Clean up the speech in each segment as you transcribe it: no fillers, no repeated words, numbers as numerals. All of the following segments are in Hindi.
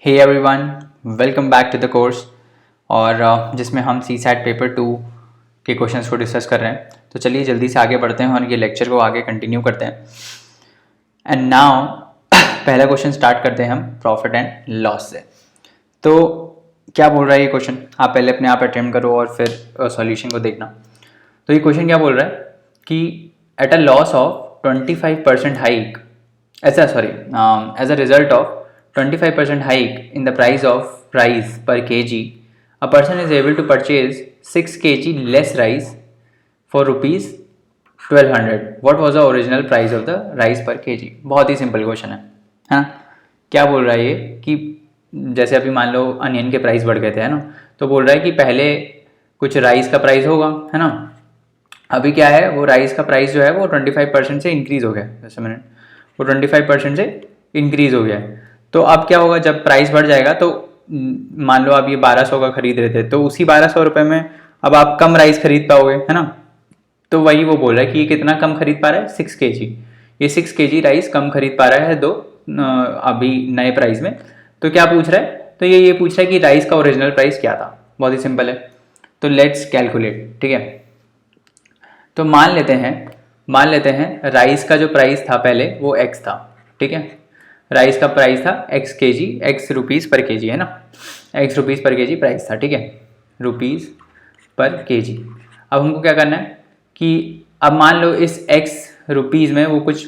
Hey everyone, welcome back to the course. और जिसमें हम सी सैट पेपर 2 के क्वेश्चंस को डिस्कस कर रहे हैं। तो चलिए जल्दी से आगे बढ़ते हैं और ये लेक्चर को आगे कंटिन्यू करते हैं। एंड नाउ पहला क्वेश्चन स्टार्ट करते हैं हम प्रॉफिट एंड लॉस से। तो क्या बोल रहा है ये क्वेश्चन, आप पहले अपने आप अटेम्प्ट करो और फिर सॉल्यूशन को देखना। तो ये क्वेश्चन क्या बोल रहा है कि at a loss of 25% hike as a result of 25% hike in the price per kg, a person is able to purchase 6 kg less rice for rupees 1200. What was the original price of the rice per kg? बहुत ही सिंपल क्वेश्चन है ना। क्या बोल रहा है ये कि जैसे अभी मान लो अनियन के प्राइस बढ़ गए थे, है ना। तो बोल रहा है कि पहले कुछ राइस का प्राइस होगा, है ना। अभी क्या है, वो राइस का प्राइस जो है वो 25% से इंक्रीज़ हो गया। जैसे मैंने वो 25% से इंक्रीज़ हो गया है। तो अब क्या होगा, जब प्राइस बढ़ जाएगा तो मान लो आप ये 1200 का खरीद रहे थे, तो उसी 1200 रुपये में अब आप कम राइस खरीद पाओगे, है ना। तो वही वो बोल रहा है कि ये कितना कम खरीद पा रहा है, 6 kg। ये 6 kg राइस कम खरीद पा रहा है अभी नए प्राइस में। तो क्या पूछ रहा है, तो ये पूछ रहा है कि राइस का ओरिजिनल प्राइस क्या था। बहुत ही सिंपल है, तो लेट्स कैलकुलेट। ठीक है, तो मान लेते हैं राइस का जो प्राइस था पहले वो x था। ठीक है, राइस का प्राइस था x kg, x रुपीज़ पर kg, है ना। x रुपीज़ पर kg प्राइस था। ठीक है, रुपीज़ पर kg। अब हमको क्या करना है कि अब मान लो इस x रुपीज़ में वो कुछ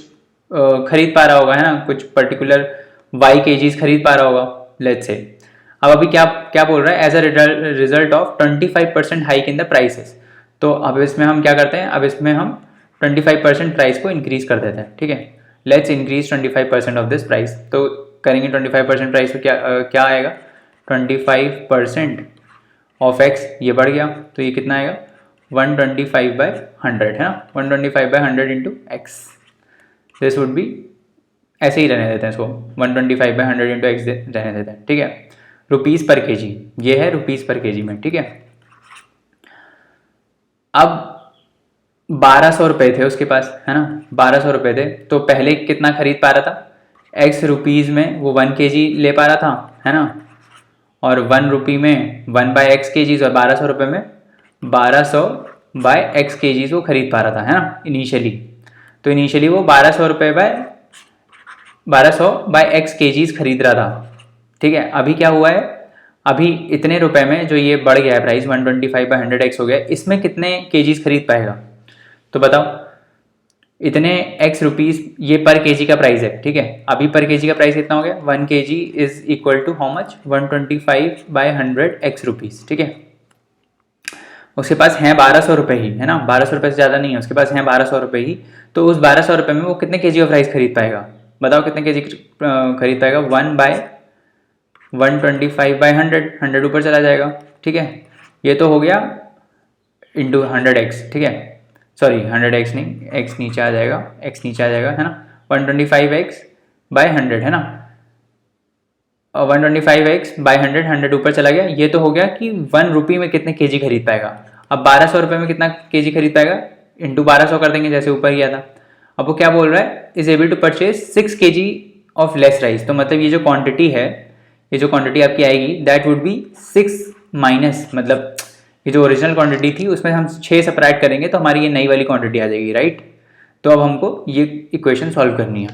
खरीद पा रहा होगा, है ना, कुछ पर्टिकुलर y kgs खरीद पा रहा होगा, लेट्स से। अब अभी क्या क्या बोल रहा है, as a result of 25% hike in the prices. तो अब इसमें हम क्या करते हैं, अब इसमें हम 25% प्राइस को इंक्रीज कर देते हैं। ठीक है, let's increase 25% of this price. तो करेंगे 25% प्राइस को क्या आएगा, 25% ऑफ एक्स, ये बढ़ गया तो ये कितना आएगा, 125/100, है ना। 125/100 into x, this would be, ऐसे ही रहने देते हैं इसको, 125/100 इंटू एक्स रहने देते हैं। ठीक है, रुपीज़ पर kg, ये है रुपीज़ पर kg में। ठीक है, अब 1200 रुपये थे उसके पास, है ना। 1200 रुपये थे, तो पहले कितना खरीद पा रहा था, x रुपीज़ में वो 1 kg ले पा रहा था, है ना। और 1 रुपी में 1/x kgs, और 1200 रुपये में 1200/x kgs वो खरीद पा रहा था, है ना, इनिशियली। तो इनिशियली वो 1200/x kgs खरीद रहा था। ठीक है, अभी क्या हुआ है, अभी इतने रुपए में जो ये बढ़ गया है प्राइस, 125/100x हो गया, इसमें कितने kgs खरीद पाएगा। तो बताओ, इतने x रुपीज़ ये पर kg का प्राइस है। ठीक है, अभी पर kg का प्राइस कितना हो गया, 1 kg is equal to how much, 125/100 x rupees. ठीक है, उसके पास हैं 1200 रुपये ही, है ना। 1200 रुपये से ज़्यादा नहीं है, उसके पास हैं 1200 रुपये ही। तो उस 1200 रुपये में वो कितने kg ऑफ राइस खरीद पाएगा, बताओ कितने kg खरीद पाएगा, 1/125/100, 100 ऊपर चला जाएगा। ठीक है, ये तो हो गया इंटू 100x। ठीक है, सॉरी 100x नहीं, x नीचे आ जाएगा, x नीचे आ जाएगा, है ना। 125x/100, है ना। और 125x/100, 100 ऊपर चला गया। ये तो हो गया कि 1 रुपी में कितने kg खरीद पाएगा। अब 1200 रुपये में कितना kg खरीद पाएगा, इंटू 1200 कर देंगे जैसे ऊपर किया था। अब वो क्या बोल रहा है, is able to purchase 6 kg of less rice. तो मतलब ये जो क्वांटिटी है, ये जो क्वांटिटी आपकी आएगी, दैट वुड बी 6 माइनस, मतलब ये जो ओरिजिनल क्वांटिटी थी उसमें हम 6 सब्ट्रैक्ट करेंगे तो हमारी ये नई वाली क्वांटिटी आ जाएगी, राइट। तो अब हमको ये इक्वेशन सॉल्व करनी है।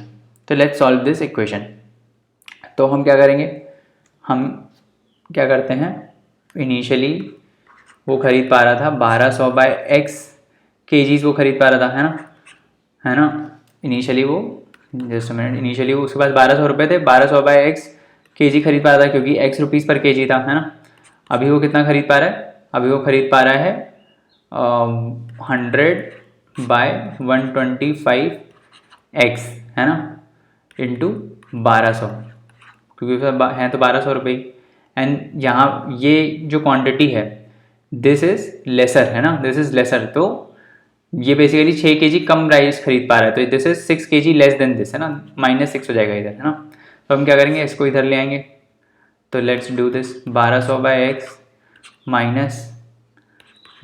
तो लेट्स सॉल्व दिस इक्वेशन। तो हम क्या करेंगे, हम क्या करते हैं, इनिशियली वो खरीद पा रहा था 1200/x kgs वो खरीद पा रहा था, है ना। इनिशियली वो जस्ट मिनट, इनिशियली वो उसके पास 1200 रुपये थे, 1200/x kg खरीद पा रहा था क्योंकि x रुपीज़ पर kg था, है ना। अभी वो कितना खरीद पा रहा है, अभी वो खरीद पा रहा है 100/125x, है ना, इंटू 1200, क्योंकि है तो 1200 रुपये। एंड यहाँ ये जो क्वांटिटी है, दिस इज लेसर, है ना, दिस इज लेसर। तो ये बेसिकली 6 kg कम राइस खरीद पा रहा है, तो this is 6 kg less than this, है ना, -6 हो जाएगा इधर, है ना। तो हम क्या करेंगे, इसको इधर ले आएंगे। तो let's do this, 1200/x minus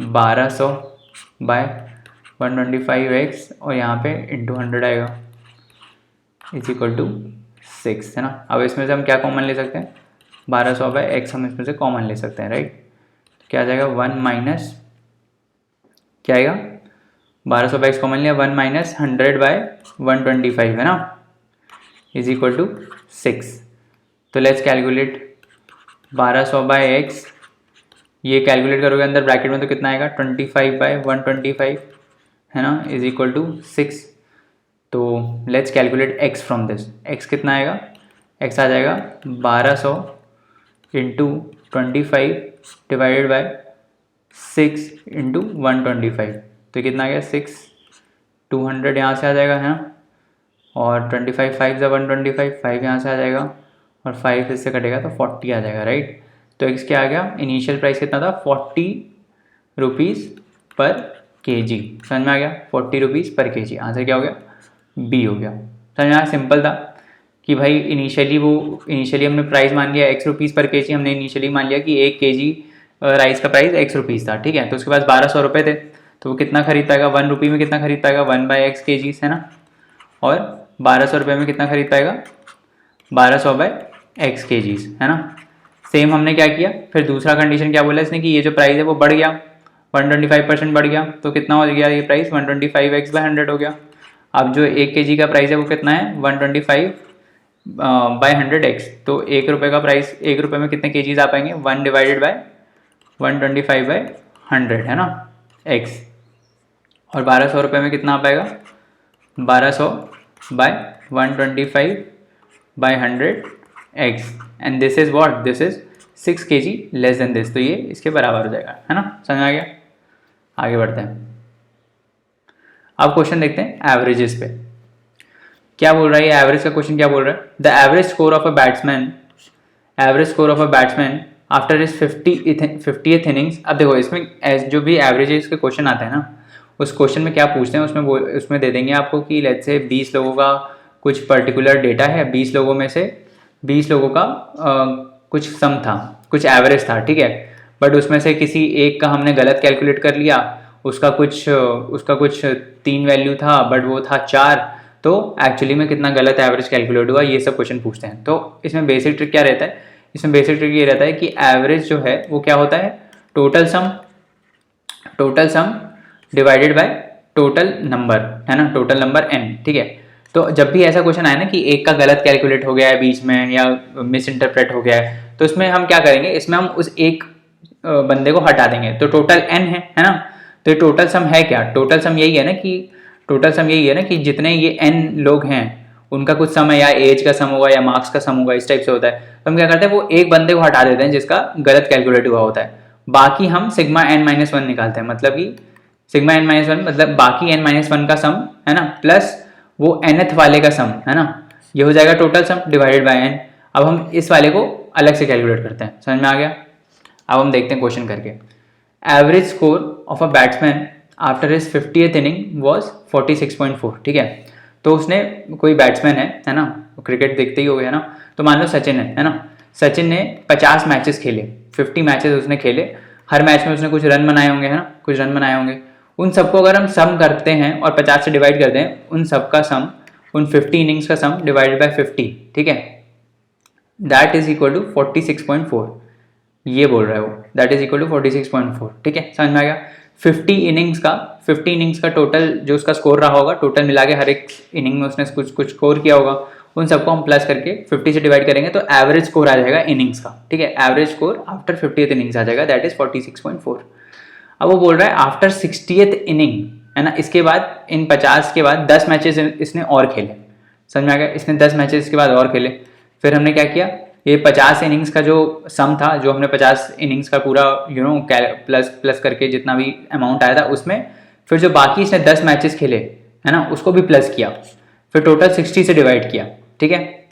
1200/125x, और यहाँ पे इंटू 100 आएगा, इज इक्वल टू 6, है ना। अब इसमें से हम क्या कॉमन ले सकते हैं, 1200 बाय एक्स हम इसमें से कॉमन ले सकते हैं, राइट। क्या आ जाएगा 1 माइनस, क्या आएगा 1200 बाय एक्स कॉमन लिया, 1 माइनस 100 बाय 125 है ना, इज इक्वल टू 6। तो लेट्स कैलकुलेट 1200 बाय एक्स, ये कैलकुलेट करोगे अंदर ब्रैकेट में तो कितना आएगा 25 बाय 125 है ना, इज इक्वल टू 6। तो let's calculate x from this, x कितना आएगा, x आ जाएगा 1200 इंटू 25 डिवाइडेड बाय 6 इंटू 125, तो कितना आ गया 6, 200 यहाँ से आ जाएगा है ना, और 25 5 से 125, 5 यहाँ से आ जाएगा और 5 इससे कटेगा तो 40 आ जाएगा, राइट। तो x क्या आ गया, इनिशियल प्राइस कितना था 40 रुपीज़ पर केजी, समझ में आ गया 40 रुपीज़ पर केजी, आंसर क्या हो गया बी हो गया। समझ में आया, सिंपल था कि भाई इनिशियली हमने प्राइस मान लिया x रुपीज़ पर केजी, हमने इनिशियली मान लिया कि 1 केजी राइस का प्राइस x रुपीज़ था, ठीक है। तो उसके पास 1200 रुपये थे, तो वो कितना खरीद पाएगा 1 रुपये में, कितना खरीद पाएगा 1 बाई एक्स केजीज है ना, और 1200 रुपये में कितना खरीद पाएगा 1200 बाई एक्स केजीज है ना। सेम हमने क्या किया, फिर दूसरा कंडीशन क्या बोला इसने कि ये जो प्राइस है वो बढ़ गया 125% बढ़ गया, तो कितना हो गया ये प्राइस 125x बाई 100 हो गया। अब जो 1 केजी का प्राइस है वो कितना है 125 बाई 100x, तो 1 रुपये का प्राइस, 1 रुपये में कितने केजीज आ पाएंगे 1 डिवाइडेड बाई 125 बाई 100 है ना x, और 1200 रुपये में कितना आ पाएगा 1200 by 125 by 100x, and this is what, this is 6 kg less than this, तो ये इसके बराबर हो जाएगा है ना, समझ आ गया। आगे बढ़ते हैं, अब क्वेश्चन देखते हैं एवरेजेस पे क्या बोल रहा है। ये एवरेज का क्वेश्चन क्या बोल रहा है, the average score of a batsman after is 50th innings. अब देखो इसमें जो भी एवरेजेस के क्वेश्चन आते हैं ना, उस क्वेश्चन में क्या पूछते हैं उसमें दे देंगे आपको कि लेट्स से 20 लोगों का कुछ पर्टिकुलर डेटा है, 20 लोगों में से 20 लोगों का कुछ सम था, कुछ एवरेज था, ठीक है। बट उसमें से किसी एक का हमने गलत कैलकुलेट कर लिया, उसका कुछ 3 वैल्यू था बट वो था 4, तो एक्चुअली में कितना गलत एवरेज कैलकुलेट हुआ, ये सब क्वेश्चन पूछते हैं। तो इसमें बेसिक ट्रिक क्या रहता है, इसमें बेसिक ट्रिक ये रहता है कि एवरेज जो है वो क्या होता है total sum divided by total number है ना, टोटल नंबर n, ठीक है। तो जब भी ऐसा क्वेश्चन आए ना कि एक का गलत कैलकुलेट हो गया है बीच में या मिस इंटरप्रेट हो गया है, तो इसमें हम क्या करेंगे, इसमें हम उस एक बंदे को हटा देंगे, तो टोटल n है ना। तो ये टोटल सम है क्या, टोटल सम यही है ना कि जितने ये n लोग हैं उनका कुछ सम है, या एज का सम होगा या मार्क्स का सम होगा, इस टाइप से होता है। तो हम क्या करते हैं वो एक बंदे को हटा देते हैं जिसका गलत कैलकुलेट हुआ होता है, बाकी हम सिग्मा n-1 निकालते हैं, मतलब कि सिग्मा n-1 मतलब बाकी n-1 का सम है ना, प्लस वो nth वाले का सम है ना, ये हो जाएगा total sum divided by n। अब हम इस वाले को अलग से कैलकुलेट करते हैं, समझ में आ गया। अब हम देखते हैं क्वेश्चन करके, average score of a batsman after his 50th inning was 46.4, ठीक है। तो उसने कोई बैट्समैन है ना, क्रिकेट देखते ही हो गया ना, तो मान लो सचिन है ना, सचिन ने 50 मैचेस खेले, 50 मैचेस उसने खेले, हर मैच में उसने कुछ रन बनाए होंगे है ना, कुछ रन बनाए होंगे। उन सबको अगर हम सम करते हैं और 50 से डिवाइड करते हैं, उन सबका सम, उन 50 इनिंग्स का सम डिवाइडेड बाय 50, ठीक है, दैट इज इक्वल टू 46.4, ये बोल रहा है वो, दैट इज इक्वल टू 46.4, ठीक है, समझ में आ गया। 50 इनिंग्स का टोटल जो उसका स्कोर रहा होगा, टोटल मिला के हर एक इनिंग में उसने कुछ स्कोर किया होगा, उन सबको हम प्लस करके 50 से डिवाइड करेंगे तो एवरेज स्कोर आ जाएगा इनिंग्स का, ठीक है। Average score after 50th innings आ जाएगा, दैट इज 46.4। अब वो बोल रहा है आफ्टर 60th इनिंग है ना, इसके बाद इन 50 के बाद 10 मैचेस इसने और खेले, समझ में आ गया, इसने 10 मैचेस के बाद और खेले। फिर हमने क्या किया, ये 50 इनिंग्स का जो सम था, जो हमने 50 इनिंग्स का पूरा प्लस करके जितना भी अमाउंट आया था उसमें, फिर जो बाकी इसने 10 मैचेस खेले है ना, उसको भी प्लस किया, फिर टोटल 60 से डिवाइड किया, ठीक है।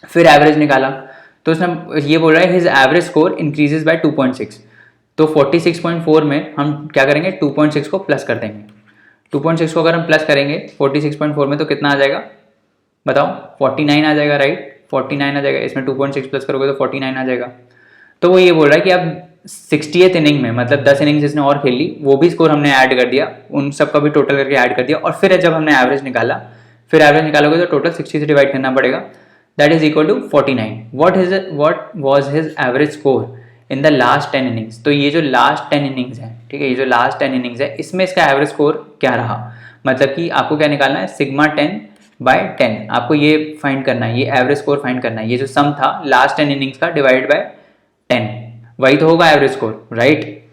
फिर एवरेज निकाला, तो उसने ये बोल रहा है his average score increases by 2.6, तो 46.4 में हम क्या करेंगे 2.6 को प्लस कर देंगे। 2.6 को अगर हम प्लस करेंगे 46.4 में तो कितना आ जाएगा बताओ, 49 आ जाएगा, राइट, 49 आ जाएगा। इसमें 2.6 प्लस करोगे तो 49 आ जाएगा। तो वो ये बोल रहा है कि अब 60th इनिंग में, मतलब 10 इनिंग्स इसने और खेल ली, वो भी स्कोर हमने ऐड कर दिया, उन सब का भी टोटल करके ऐड कर दिया, और फिर जब हमने एवरेज निकालोगे तो टोटल 60 से डिवाइड करना पड़ेगा, that is equal to 49। What was his average score in the last 10 innings. तो ये जो लास्ट 10 इनिंग्स है, ठीक है, ये जो लास्ट 10 इनिंग्स है इसमें इसका एवरेज स्कोर क्या रहा। मतलब कि आपको क्या निकालना है, सिग्मा 10/10 आपको ये फाइंड करना है, ये एवरेज स्कोर फाइंड करना है। ये जो सम था लास्ट 10 इनिंग्स का डिवाइड बाय 10, वही तो होगा एवरेज स्कोर, राइट।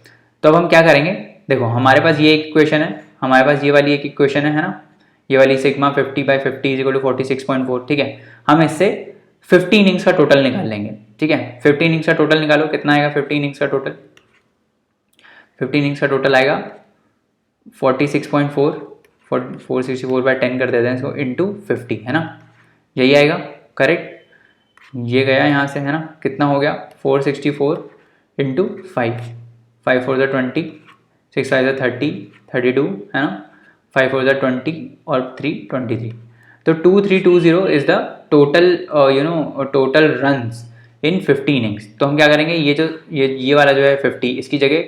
तो अब हम क्या करेंगे, देखो हमारे पास ये एक इक्वेशन है, हमारे पास ये वाली एक इक्वेशन है ना, ये वाली सिग्मा 50/50 इज इक्वल टू 46.4, ठीक है। हम इससे 50 इनिंग्स का टोटल निकाल लेंगे, ठीक है। 50 इनिंग्स का टोटल निकालो, कितना आएगा 50 इनिंग्स का टोटल, 50 इनिंग्स का टोटल आएगा 46.4, 464/10 कर देते हैं इसको, इंटू 50, है ना, यही आएगा, करेक्ट। ये गया यहाँ से, है ना, कितना हो गया 464 इंटू 5, 5 4 ज़ा 20, 6 5 ज़ा 30, 32, है ना, 5 4 ज़ा 20 और 3 23। तो 2320 is the total total runs in 50 innings. तो हम क्या करेंगे, ये जो ये वाला जो है 50, इसकी जगह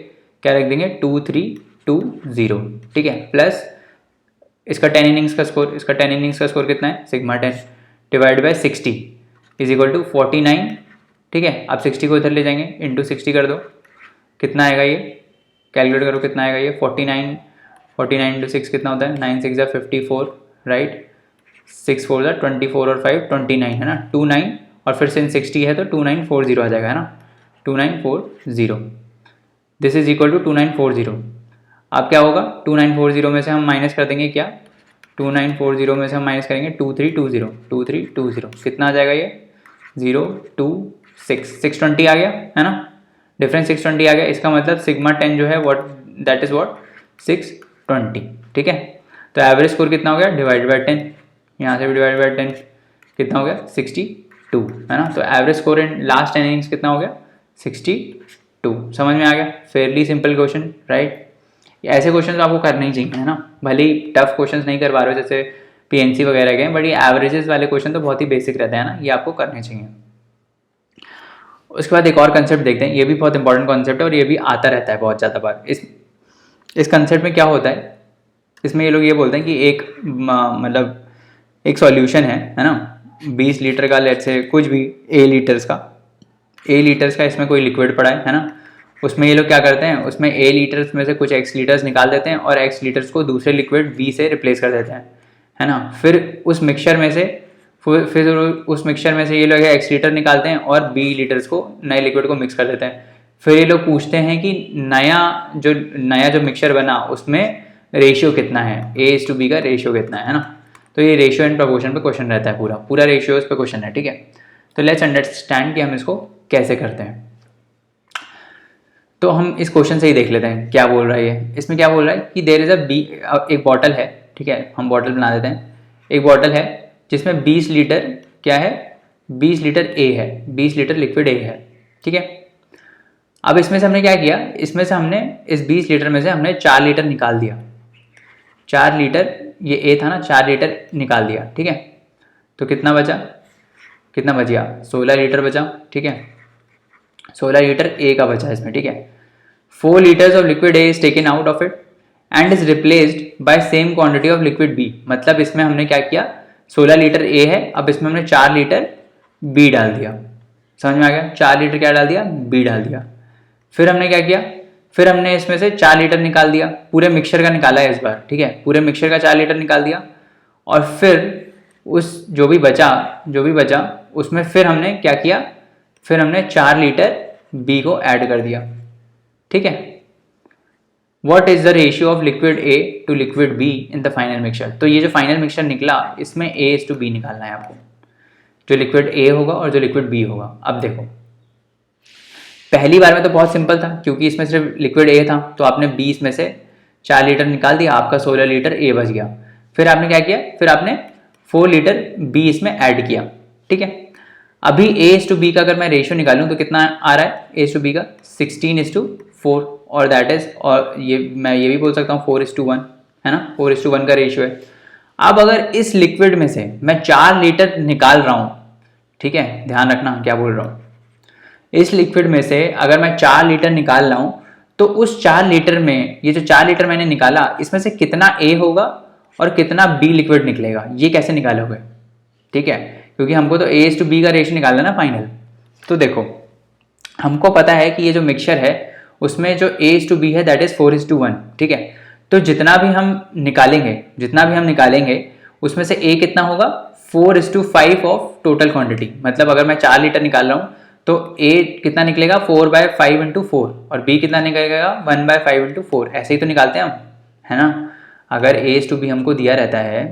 क्या रख देंगे 2320, ठीक है, प्लस इसका 10 इनिंग्स का स्कोर, इसका 10 इनिंग्स का स्कोर कितना है, sigma 10 divide by 60 is equal to 49, ठीक है। आप 60 को इधर ले जाएंगे, इंटू 60 कर दो, कितना आएगा ये, कैलकुलेट करो कितना आएगा ये, 49 इंटू 6 कितना होता है, 9 6 ज़ा 54, राइट, 6 4 ज़ा 24 और 5 29, है ना, 29 और फिर सिंस 60 है तो 2940 आ जाएगा, है ना, 2940। This is equal to 2940। अब क्या होगा, 2940 में से हम माइनस कर देंगे क्या, 2940 में से हम माइनस करेंगे 2320, कितना आ जाएगा ये 026 आ गया, है ना, डिफरेंस 620 आ गया। इसका मतलब सिग्मा 10 जो है व्हाट दैट इज व्हाट 620, ठीक है। तो एवरेज स्कोर कितना हो गया, डिवाइड बाय 10, यहाँ से भी डिवाइड बाय 10 कितना हो गया 62, है ना। तो average score in last 10 innings कितना हो गया 62। समझ में आ गया, फेयरली सिंपल क्वेश्चन, राइट। ऐसे क्वेश्चन आपको करने ही चाहिए, है ना, भले ही टफ क्वेश्चन नहीं कर पा रहे हो जैसे पीएनसी वगैरह के, बट ये एवरेजेस वाले क्वेश्चन तो बहुत ही बेसिक रहते हैं ना, ये आपको करने चाहिए। उसके बाद एक और कंसेप्ट देखते हैं, ये भी बहुत इंपॉर्टेंट कॉन्सेप्ट है और ये भी आता रहता है बहुत ज़्यादा बार। इस कंसेप्ट में क्या होता है, इसमें ये लोग ये बोलते हैं कि एक मतलब एक सॉल्यूशन है ना, 20 लीटर का, लेट्स से कुछ भी ए लीटर्स का इसमें कोई लिक्विड पड़ा है ना। उसमें ये लोग क्या करते हैं, उसमें ए लीटर्स में से कुछ एक्स लीटर्स निकाल देते हैं और एक्स लीटर्स को दूसरे लिक्विड बी से रिप्लेस कर देते हैं, है ना। फिर उस मिक्सचर में से ये लोग एक्स लीटर निकालते हैं और बी लीटर्स को, नए लिक्विड को मिक्स कर देते हैं। फिर ये लोग पूछते हैं कि नया जो मिक्सचर बना उसमें रेशियो कितना है, A/B का रेशियो कितना है ना। तो ये रेशियो एंड प्रोपोर्शन पे क्वेश्चन रहता है, पूरा रेशियोज पे क्वेश्चन है, ठीक है। तो लेट्स अंडरस्टैंड कि हम इसको कैसे करते हैं। तो हम इस क्वेश्चन से ही देख लेते हैं क्या बोल रहा है ये। इसमें क्या बोल रहा है कि देयर इज एक बॉटल है, ठीक है, हम बॉटल बना देते हैं। एक बॉटल है जिसमें 20 लीटर क्या है, 20 लीटर ए है, 20 लीटर लिक्विड ए है, ठीक है। अब इसमें से हमने क्या किया, इसमें से हमने इस 20 लीटर में से हमने 4 लीटर निकाल दिया, 4 लीटर, ये ए था ना, 4 लीटर निकाल दिया, ठीक है। तो कितना बच गया 16 लीटर बचा, ठीक है, 16 लीटर ए का बचा इसमें, ठीक है। 4 litres of liquid A is taken out of it and is replaced by same quantity of liquid B. मतलब इसमें हमने क्या किया, 16 लीटर ए है, अब इसमें हमने 4 लीटर बी डाल दिया, समझ में आ गया, 4 लीटर क्या डाल दिया, बी डाल दिया। फिर हमने क्या किया, फिर हमने इसमें से 4 लीटर निकाल दिया, पूरे मिक्सचर का निकाला है इस बार, ठीक है, पूरे मिक्सचर का 4 लीटर निकाल दिया। और फिर उस जो भी बचा उसमें फिर हमने क्या किया, फिर हमने 4 लीटर बी को ऐड कर दिया, ठीक है। What is the ratio of liquid A to liquid B in the final mixture. तो ये जो फाइनल मिक्सचर निकला इसमें A/B निकालना है आपको, जो लिक्विड ए होगा और जो लिक्विड बी होगा। अब देखो पहली बार में तो बहुत सिंपल था क्योंकि इसमें सिर्फ लिक्विड ए था, तो आपने 20 में से 4 लीटर निकाल दिया, आपका 16 लीटर ए बच गया। फिर आपने क्या किया, फिर आपने 4 लीटर बी इसमें ऐड किया, ठीक है। अभी A/B का अगर मैं रेशियो निकालूं तो कितना आ रहा है A/B का 16:4, और दैट इज, और ये मैं ये भी बोल सकता हूँ 4:1, है ना, 4:1 का रेशियो है। अब अगर इस लिक्विड में से मैं 4 लीटर निकाल रहा हूँ, ठीक है, ध्यान रखना क्या बोल रहा हूँ, इस लिक्विड में से अगर मैं 4 लीटर निकाल रहा हूँ तो उस 4 लीटर में, ये जो 4 लीटर मैंने निकाला इसमें से कितना ए होगा और कितना बी लिक्विड निकलेगा, ये कैसे निकालोगे, ठीक है। क्योंकि हमको तो A/B का रेशियो निकालना है ना फाइनल। तो देखो हमको पता है कि ये जो मिक्सचर है उसमें जो A/B है दैट इज 4:1, ठीक है। तो जितना भी हम निकालेंगे उसमें से A कितना होगा 4:5 ऑफ टोटल क्वांटिटी। मतलब अगर मैं 4 लीटर निकाल रहा हूँ तो A कितना निकलेगा 4/5 इंटू 4 और B कितना निकलेगा 1/5 इंटू 4। ऐसे ही तो निकालते हैं हम, है ना। अगर A/B हमको दिया रहता है,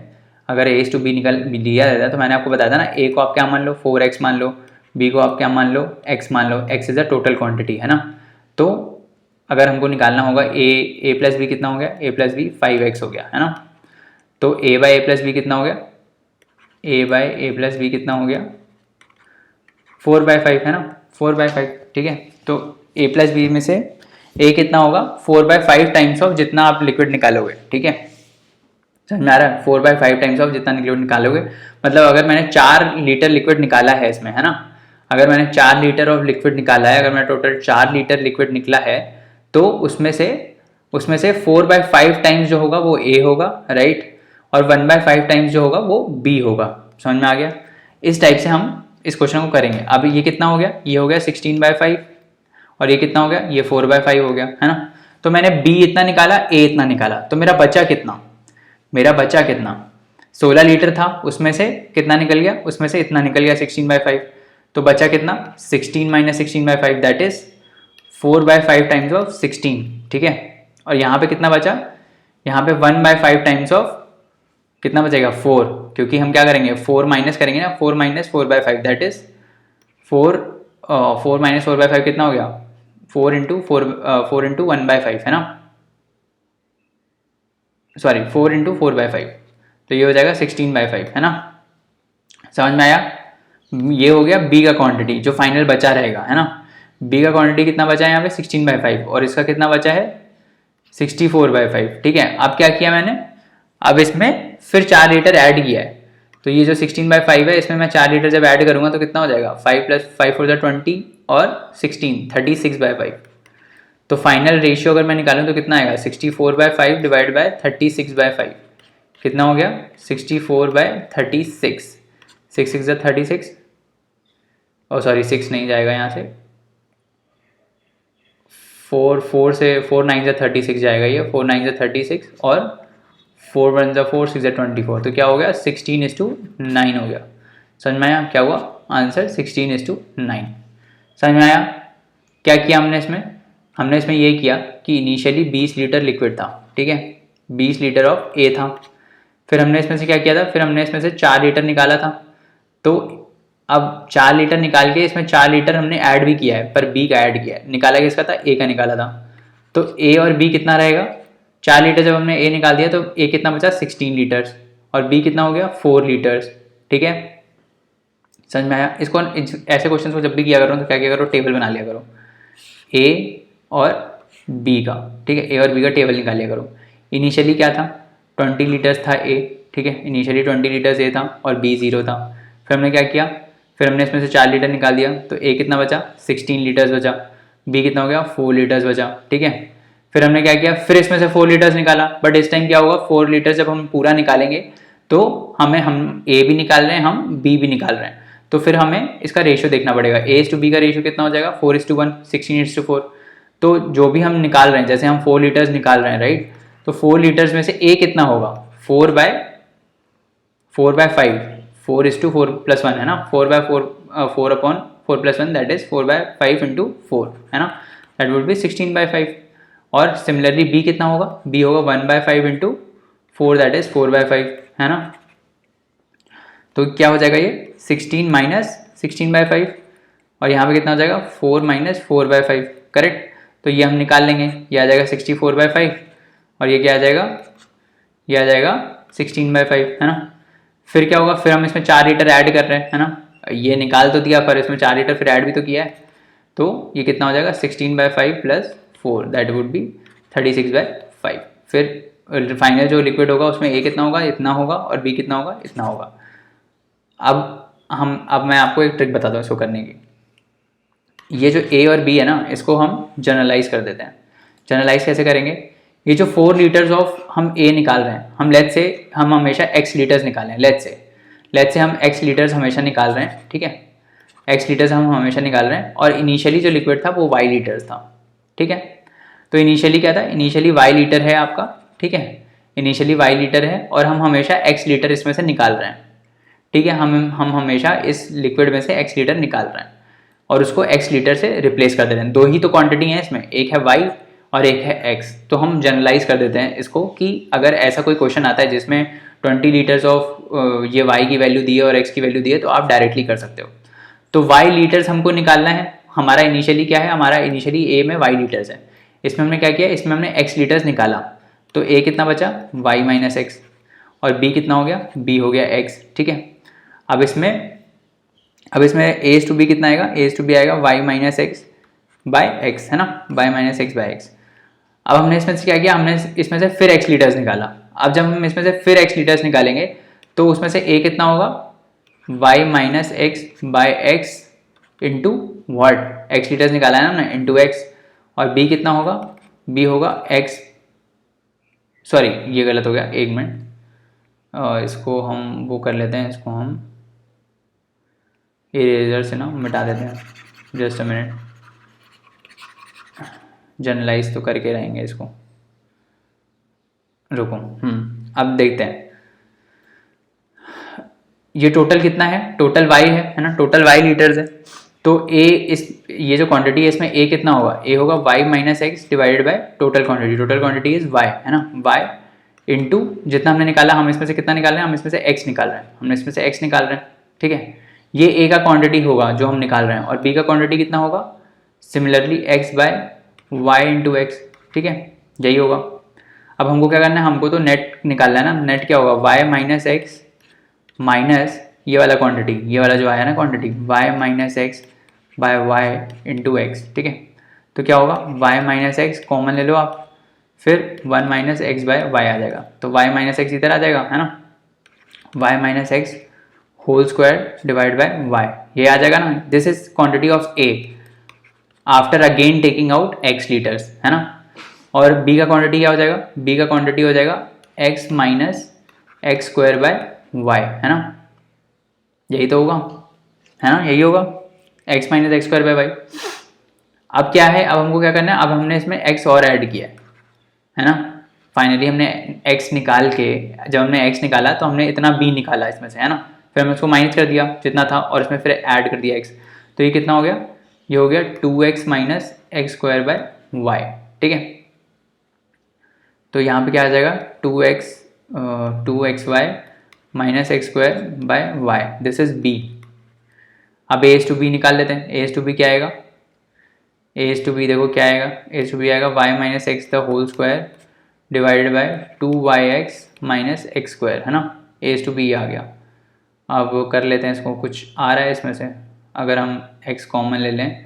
अगर A/B दिया रहता है तो मैंने आपको बताया था ना, A को आप क्या मान लो 4x मान लो, B को आप क्या मान लो x मान लो, x is the total quantity, है ना। तो अगर हमको निकालना होगा A प्लस बी कितना हो गया, A प्लस बी 5x हो गया, है ना। तो A/A प्लस बी कितना हो गया, A प्लस बी कितना हो गया 4/5, है ना, 4/5, ठीक है। तो A प्लस बी में से A कितना होगा 4/5 टाइम्स ऑफ जितना आप लिक्विड निकालोगे, ठीक है। समझ में आ रहा है, 4/5 टाइम्स ऑफ जितना लिक्विड निकालोगे। मतलब अगर मैंने 4 लीटर लिक्विड निकाला है इसमें, है ना, अगर मैंने 4 लीटर ऑफ लिक्विड निकाला है, अगर मेरा टोटल 4 लीटर लिक्विड निकला है तो उसमें से 4/5 टाइम्स जो होगा वो A होगा, राइट, और 1/5 टाइम्स जो होगा वो B होगा। समझ में आ गया। इस टाइप से हम इस क्वेश्चन को करेंगे। अब ये कितना हो गया, ये हो गया 16/5 और ये कितना हो गया, ये 4/5 हो गया, है ना। तो मैंने B इतना निकाला, A इतना निकाला, तो मेरा बचा कितना 16 लीटर था, उसमें से कितना निकल गया, उसमें से इतना निकल गया 16/5। तो बचा कितना 16 minus 16/5 that is 4/5 times of 16, ठीक है। और यहाँ पे कितना बचा, यहाँ पे 1/5 टाइम्स ऑफ कितना बचेगा 4, क्योंकि हम क्या करेंगे 4 माइनस करेंगे ना, 4 माइनस 4/5 दैट इज 4 माइनस 4/5 कितना हो गया 4 इंटू 1/5, है ना, सॉरी 4 इंटू 4/5, तो ये हो जाएगा 16/5, है ना। समझ में आया। ये हो गया B का क्वांटिटी जो फाइनल बचा रहेगा, है ना। B का क्वांटिटी कितना बचा है यहाँ पे 16/5 और इसका कितना बचा है 64/5, ठीक है। अब क्या किया मैंने, अब इसमें फिर 4 लीटर ऐड किया है, तो ये जो 16/5 है इसमें मैं 4 लीटर जब ऐड करूंगा तो कितना हो जाएगा 5 + 5 = 20 और 16 36/5। तो फाइनल रेशियो अगर मैं निकालूं तो कितना आएगा 64/5 डिवाइड बाय 36/5, कितना हो गया 64/36, 6 6 = 36, और सॉरी 6 नहीं जाएगा यहाँ से, 4 से 4 9 = 36 जाएगा, ये 4 9 = 36 और 4 1 = 4 6 = 24, तो क्या हो गया 16:9 हो गया। समझ में आया क्या हुआ आंसर 16:9। समझ में आया। क्या किया हमने इसमें ये किया कि इनिशियली 20 लीटर लिक्विड था, ठीक है, 20 लीटर ऑफ A था। फिर हमने इसमें से क्या किया था, फिर हमने इसमें से 4 लीटर निकाला था। तो अब 4 लीटर निकाल के इसमें 4 लीटर हमने ऐड भी किया है, पर B का ऐड किया है। निकाला किसका था A का निकाला था। तो A और B कितना रहेगा, 4 लीटर जब हमने A निकाल दिया तो A कितना बचा 16 लीटर्स और B कितना हो गया 4 लीटर्स, ठीक है। समझ में आया। इसको ऐसे क्वेश्चन को जब भी किया करो तो क्या किया करो, टेबल बना लिया करो A और B का, ठीक है, A और B का टेबल निकाल लिया करो। इनिशियली क्या था 20 लीटर्स था A, ठीक है, इनिशियली 20 लीटर्स A था और B 0 था। फिर हमने क्या किया, फिर हमने इसमें से 4 लीटर निकाल दिया तो A कितना बचा 16 लीटर्स बचा, B कितना हो गया 4 लीटर्स बचा, ठीक है। फिर हमने क्या किया, फिर इसमें से 4 लीटर्स निकाला, बट इस टाइम क्या होगा 4 लीटर्स जब हम पूरा निकालेंगे तो हम A भी निकाल रहे हैं, हम B भी निकाल रहे हैं, तो फिर हमें इसका रेशियो देखना पड़ेगा। A/B का रेशियो कितना हो जाएगा 4:1, 16:4। तो जो भी हम निकाल रहे हैं, जैसे हम 4 लीटर्स निकाल रहे हैं, राइट, तो 4 लीटर्स में से A कितना होगा 4/5, 4:4 + 1, है ना, 4/4 + 1 दैट इज 4/5 × 4, है ना, दैट वुड बी 16/5। और सिमिलरली B कितना होगा, B होगा 1/5 × 4 दैट इज 4/5, है ना। तो क्या हो जाएगा ये 16 माइनस 16/5 और यहाँ पे कितना हो जाएगा 4 माइनस 4/5, करेक्ट। तो ये हम निकाल लेंगे, ये आ जाएगा 64/5 और ये क्या आ जाएगा, ये आ जाएगा 16/5, है ना। फिर क्या होगा, फिर हम इसमें 4 लीटर ऐड कर रहे हैं, है ना, ये निकाल तो दिया पर इसमें 4 लीटर फिर ऐड भी तो किया है, तो ये कितना हो जाएगा 16/5 + 4 दैट वुड बी 36/5। फिर फाइनल जो लिक्विड होगा उसमें A कितना होगा इतना होगा और B कितना होगा इतना होगा। अब मैं आपको एक ट्रिक बताता हूँ इसको करने की। ये जो A और B है ना, इसको हम जनरलाइज कर देते हैं। जनरलाइज कैसे करेंगे, ये जो 4 लीटर्स ऑफ हम A निकाल रहे हैं, हम लेट्स से हम हमेशा X लीटर्स निकालें, लेट्स लेट्स से हम x लीटर्स हमेशा निकाल रहे हैं, ठीक है, x लीटर्स हम हमेशा निकाल रहे हैं और इनिशियली जो लिक्विड था वो y लीटर्स था, ठीक है। तो इनिशियली क्या था, इनिशियली y लीटर है आपका, ठीक है, इनिशियली y लीटर है और हम हमेशा x लीटर इसमें से निकाल रहे हैं, ठीक है। हम हमेशा इस लिक्विड में से x लीटर निकाल रहे हैं और उसको x लीटर से रिप्लेस कर दे रहे हैं। दो ही तो क्वांटिटी है इसमें, एक है y और एक है x। तो हम जनरलाइज कर देते हैं इसको कि अगर ऐसा कोई क्वेश्चन आता है जिसमें 20 लीटर्स ऑफ ये y की वैल्यू दी है और x की वैल्यू दी है तो आप डायरेक्टली कर सकते हो। तो y लीटर्स हमको निकालना है, हमारा इनिशियली क्या है, हमारा इनिशियली a में y लीटर्स है, इसमें हमने क्या किया, इसमें हमने x लीटर्स निकाला, तो a कितना बचा y माइनस एक्स और b कितना हो गया, b हो गया x, ठीक है। अब इसमें a टू b कितना आएगा, a टू b आएगा y minus X by X, है ना, y minus X by X. अब हमने इसमें से क्या किया, हमने इसमें से फिर x लीटर्स निकाला। अब जब हम इसमें से फिर x लीटर्स निकालेंगे तो उसमें से a कितना होगा, y minus X by X into what, x litres निकाला है ना हमने, इंटू x, और b कितना होगा, b होगा x, सॉरी ये गलत हो गया, एक मिनट, इसको हम वो कर लेते हैं, इसको हम इरेजर से ना मिटा देते हैं, जस्ट अ मिनट, जनरलाइज तो करके रहेंगे इसको, रुको। अब देखते हैं ये टोटल कितना है, टोटल y है ना, टोटल y लीटर्स है। तो a ये जो क्वांटिटी है इसमें a कितना होगा, a होगा y minus x divided by total quantity is y, है ना, y इंटू जितना हमने निकाला, हम इसमें से कितना निकाल रहे हैं, हम इसमें से x निकाल रहे हैं, हमने इसमें से x निकाल रहे हैं, ठीक है। ये a का क्वांटिटी होगा जो हम निकाल रहे हैं और b का क्वांटिटी कितना होगा, similarly x by y into X, ठीक है, यही होगा। अब हमको क्या करना है, हमको तो नेट निकालना है ना, नेट क्या होगा, y माइनस एक्स माइनस ये वाला क्वांटिटी, ये वाला जो आया ना quantity, y minus X by Y into X, ठीक है। तो क्या होगा, y माइनस एक्स कॉमन ले लो आप, फिर 1 माइनस एक्स बाय वाई आ जाएगा, तो y माइनस एक्स इधर आ जाएगा, है ना, y minus X whole square divide by y, ये आ जाएगा ना। This is quantity of a after again taking out x litres, है ना। और b का क्वांटिटी क्या हो जाएगा, b का क्वांटिटी हो जाएगा x minus X square bye y, है ना, यही तो होगा, है ना, यही होगा, x minus X square by Y. अब क्या है, अब हमको क्या करना है, अब हमने इसमें x और ऐड किया है ना, फाइनली हमने x निकाल के, जब हमने x निकाला तो हमने इतना b निकाला इसमें से, है ना, फिर हमने उसको माइनस कर दिया जितना था और इसमें फिर ऐड कर दिया x, तो ये कितना हो गया, ये हो गया 2x minus X square by Y, ठीक है। तो यहाँ पे क्या आ जाएगा, 2x Y minus X square by Y, this is b। अब a टू b निकाल लेते हैं, a टू b क्या आएगा, a टू b देखो क्या आएगा, a टू b आएगा y minus X the whole square divided by 2yx minus X square, है ना, a टू b आ गया। अब कर लेते हैं इसको, कुछ आ रहा है इसमें से, अगर हम x कॉमन ले लें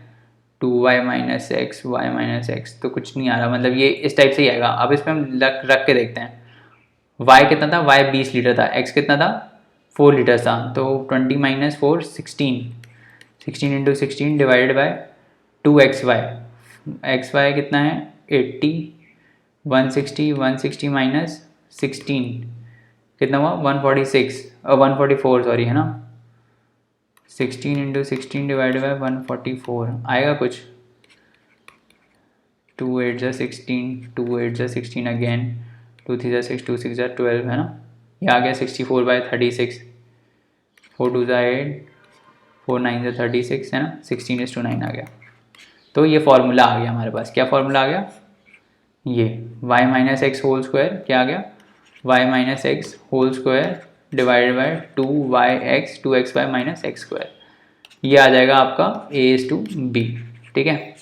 2y minus X Y minus X, तो कुछ नहीं आ रहा, मतलब ये इस टाइप से ही आएगा। अब इसमें हम रख के देखते हैं, y कितना था, y 20 लीटर था, x कितना था 4 लीटर था, तो 20 minus 4 16 into 16 divided by 2xy, xy कितना है 80, 160 माइनस 16 कितना हुआ 146 और 144 सॉरी, है ना, 16 इंटू 16 डिवाइडेड बाय 144 आएगा कुछ, 2 8 जा 16, 2 8 जा 16 अगेन, 2 3 जा 6, 2 6 जा 12, है ना, ये आ गया 64 बाय 36, 4 2 जा 8, 4 9 जा 36, है ना, 16:9 आ गया। तो ये फॉर्मूला आ गया हमारे पास, क्या फॉर्मूला आ गया, ये y minus X whole square क्या आ गया, y minus X whole square divided by 2x minus X square, ये आ जाएगा आपका a/b, ठीक है।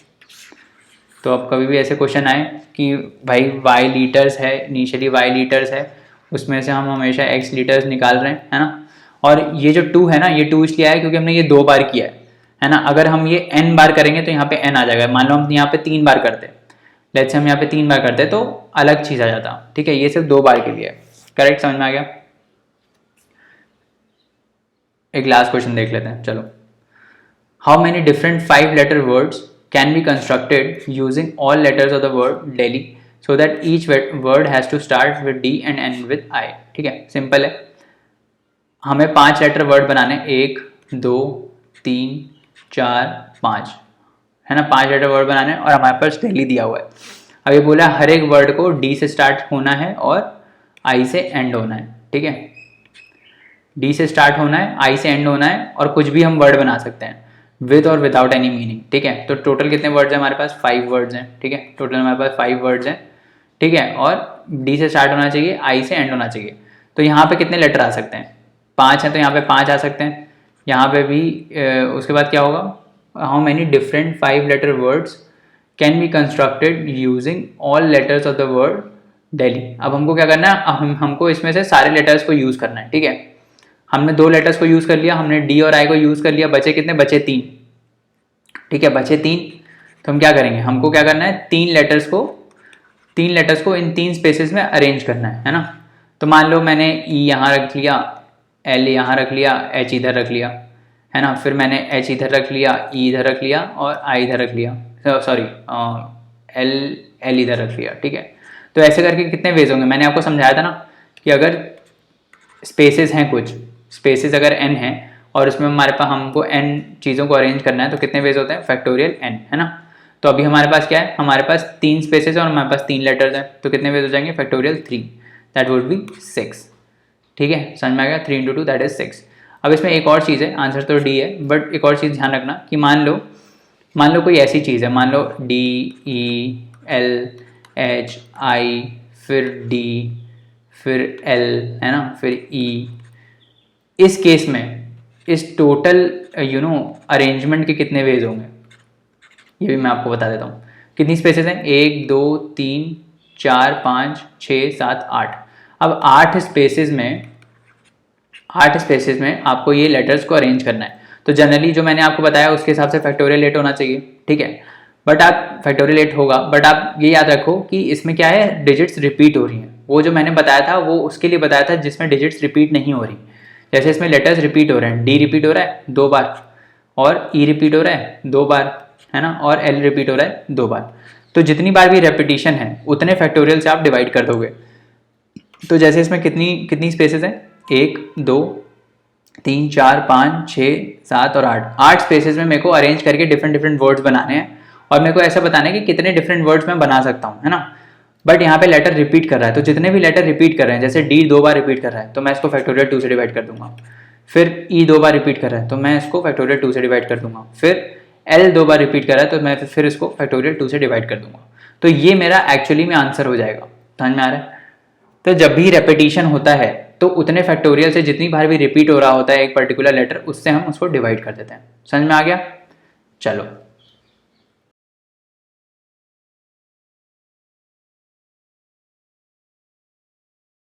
तो अब कभी भी ऐसे क्वेश्चन आए कि भाई y लीटर्स है, इनिशियली y लीटर्स है, उसमें से हम हमेशा x लीटर्स निकाल रहे हैं, है ना, और ये जो 2 है ना, ये 2 इसलिए आया क्योंकि हमने ये 2 बार किया है ना। अगर हम ये n बार करेंगे तो यहाँ पे n आ जाएगा, मान लो हम यहाँ पे 3 बार करते, लेट्स से हम यहाँ पे 3 बार करते तो अलग चीज़ आ जाता, ठीक है, ये सिर्फ 2 बार के लिए, करेक्ट, समझ में आ गया। एक लास्ट क्वेश्चन देख लेते हैं, चलो। How many different 5 letter words can be constructed using all letters of the word Delhi so that each word has to start with D and end with I, ठीक है, सिंपल है। हमें 5 लेटर वर्ड बनाने, 1 2 3 4 5, है ना, 5 लेटर वर्ड बनाने और हमारे पास डेली दिया हुआ है। अब ये बोला हर एक वर्ड को डी से स्टार्ट होना है और आई से एंड होना है, ठीक है, डी से स्टार्ट होना है, आई से एंड होना है और कुछ भी हम वर्ड बना सकते हैं विद और विदाउट एनी मीनिंग, ठीक है। तो टोटल कितने वर्ड्स हैं हमारे पास, 5 वर्ड्स हैं, ठीक है, टोटल हमारे पास 5 वर्ड्स हैं, ठीक है, और डी से स्टार्ट होना चाहिए, आई से एंड होना चाहिए। तो यहाँ पे कितने लेटर आ सकते हैं, 5 हैं तो यहाँ पे 5 आ सकते हैं, यहाँ पे भी उसके बाद क्या होगा, how many different 5 letter words can be constructed using all letters of the word Delhi. अब हमको क्या करना है, हमको इसमें से सारे लेटर्स को यूज़ करना है, ठीक है। हमने 2 लेटर्स को यूज़ कर लिया, हमने डी और आई को यूज़ कर लिया, बचे कितने, बचे 3, ठीक है, बचे 3। तो हम क्या करेंगे, हमको क्या करना है, 3 लेटर्स को इन 3 स्पेसेस में अरेंज करना है ना। तो मान लो मैंने ई यहाँ रख लिया, एल यहाँ रख लिया, एच इधर रख लिया, है ना, फिर मैंने एच इधर रख लिया, ई इधर रख लिया और आई इधर रख लिया, सॉरी एल इधर रख लिया, ठीक है। तो ऐसे करके कितने वेज होंगे, मैंने आपको समझाया था ना कि अगर स्पेसेस हैं, कुछ स्पेसेस अगर n हैं और उसमें हमारे पास हमको n चीज़ों को अरेंज करना है तो कितने वेज होते हैं, फैक्टोरियल n, है ना। तो अभी हमारे पास क्या है, हमारे पास 3 स्पेसेस है और हमारे पास 3 लेटर्स हैं, तो कितने वेज हो जाएंगे, फैक्टोरियल 3, दैट वुड बी 6, ठीक है, समझ में आ गया, 3 × 2 दैट इज 6। अब इसमें एक और चीज़ है, आंसर तो डी है, बट एक और चीज़ ध्यान रखना कि मान लो कोई ऐसी चीज़ है, मान लो D E L H I फिर डी फिर एल, है ना, फिर ई। इस केस में इस टोटल अरेंजमेंट के कितने वेज होंगे, ये भी मैं आपको बता देता हूँ। कितनी स्पेसेस हैं, 1 2 3 4 5 6 7 8। अब 8 स्पेसेस में आपको ये लेटर्स को अरेंज करना है। तो जनरली जो मैंने आपको बताया उसके हिसाब से फैक्टोरियल 8 होना चाहिए, ठीक है, बट आप फैक्टोरियल 8 होगा, बट आप ये याद रखो कि इसमें क्या है, डिजिट्स रिपीट हो रही हैं। वो जो मैंने बताया था वो उसके लिए बताया था जिसमें डिजिट्स रिपीट नहीं हो रही। जैसे इसमें लेटर्स रिपीट हो रहे हैं, डी रिपीट हो रहा है 2 बार और ई रिपीट हो रहा है 2 बार, है ना, और एल रिपीट हो रहा है 2 बार। तो जितनी बार भी रेपिटेशन है उतने फैक्टोरियल से आप डिवाइड कर दोगे। तो जैसे इसमें कितनी स्पेसेस हैं, 1 2 3 4 5 6 7 और 8 स्पेसेस में मेरे को अरेंज करके डिफरेंट वर्ड्स बनाने हैं और मेरे को ऐसा बताना है कि कितने डिफरेंट वर्ड्स मैं बना सकता हूँ, है ना। बट यहाँ पे लेटर रिपीट कर रहा है, तो जितने भी लेटर रिपीट कर रहे हैं, जैसे डी 2 बार रिपीट कर रहा है तो मैं इसको फैक्टोरियल 2 से डिवाइड कर दूंगा। फिर ई 2 बार रिपीट कर रहा है तो मैं इसको फैक्टोरियल 2 से डिवाइड कर दूंगा। फिर एल 2 बार रिपीट कर रहा है तो मैं फिर इसको फैक्टोरियल 2 से डिवाइड कर दूंगा। तो ये मेरा एक्चुअली में आंसर हो जाएगा, समझ में आ रहा है। तो जब भी रेपिटेशन होता है तो उतने फैक्टोरियल से जितनी बार भी रिपीट हो रहा होता है एक पर्टिकुलर लेटर, उससे हम उसको डिवाइड कर देते हैं। समझ में आ गया, चलो।